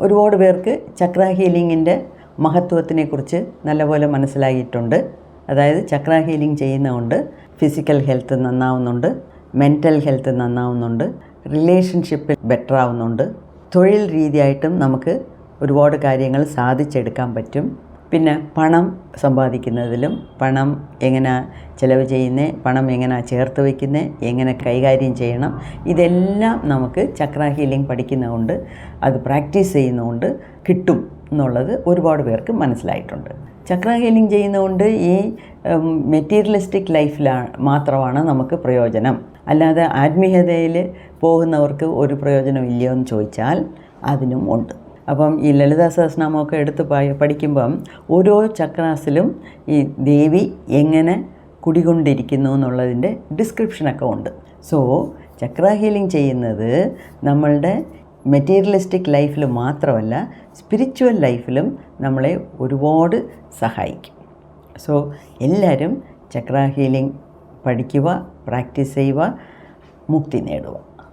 ഒരുപാട് പേർക്ക് ചക്ര ഹീലിങ്ങിൻ്റെ മഹത്വത്തിനെക്കുറിച്ച് നല്ലപോലെ മനസ്സിലായിട്ടുണ്ട്. അതായത് ചക്ര ഹീലിംഗ് ചെയ്യുന്നതുകൊണ്ട് ഫിസിക്കൽ ഹെൽത്ത് നന്നാവുന്നുണ്ട്, മെൻ്റൽ ഹെൽത്ത് നന്നാവുന്നുണ്ട്, റിലേഷൻഷിപ്പ് ബെറ്റർ ആവുന്നുണ്ട്, തൊഴിൽ രീതിയായിട്ടും നമുക്ക് ഒരുപാട് കാര്യങ്ങൾ സാധിച്ചെടുക്കാൻ പറ്റും. പിന്നെ പണം സമ്പാദിക്കുന്നതിലും പണം എങ്ങനെ ചിലവ് ചെയ്യുന്നത്, പണം എങ്ങനെ ചേർത്ത് വയ്ക്കുന്നത്, എങ്ങനെ കൈകാര്യം ചെയ്യണം, ഇതെല്ലാം നമുക്ക് ചക്ര ഹീലിംഗ് പഠിക്കുന്നതുകൊണ്ട് അത് പ്രാക്ടീസ് ചെയ്യുന്നതുകൊണ്ട് കിട്ടും എന്നുള്ളത് ഒരുപാട് പേർക്ക് മനസ്സിലായിട്ടുണ്ട്. ചക്ര ഹീലിംഗ് ചെയ്യുന്നതുകൊണ്ട് ഈ മെറ്റീരിയലിസ്റ്റിക് ലൈഫിലാണ് മാത്രമാണ് നമുക്ക് പ്രയോജനം, അല്ലാതെ ആത്മീയതയിൽ പോകുന്നവർക്ക് ഒരു പ്രയോജനം ഇല്ലയോ എന്ന് ചോദിച്ചാൽ അതിനും ഉണ്ട്. അപ്പം ഈ ലളിതാ സഹസ്രനാമമൊക്കെ എടുത്ത് പഠിക്കുമ്പം ഓരോ ചക്രാസിലും ഈ ദേവി എങ്ങനെ കുടികൊണ്ടിരിക്കുന്നു എന്നുള്ളതിൻ്റെ ഡിസ്ക്രിപ്ഷനൊക്കെ ഉണ്ട്. സോ ചക്ര ഹീലിംഗ് ചെയ്യുന്നത് നമ്മളുടെ മെറ്റീരിയലിസ്റ്റിക് ലൈഫിൽ മാത്രമല്ല സ്പിരിച്വൽ ലൈഫിലും നമ്മളെ ഒരുപാട് സഹായിക്കും. സോ എല്ലാവരും ചക്ര ഹീലിംഗ് പഠിക്കുക, പ്രാക്ടീസ് ചെയ്യുക, മുക്തി നേടുക.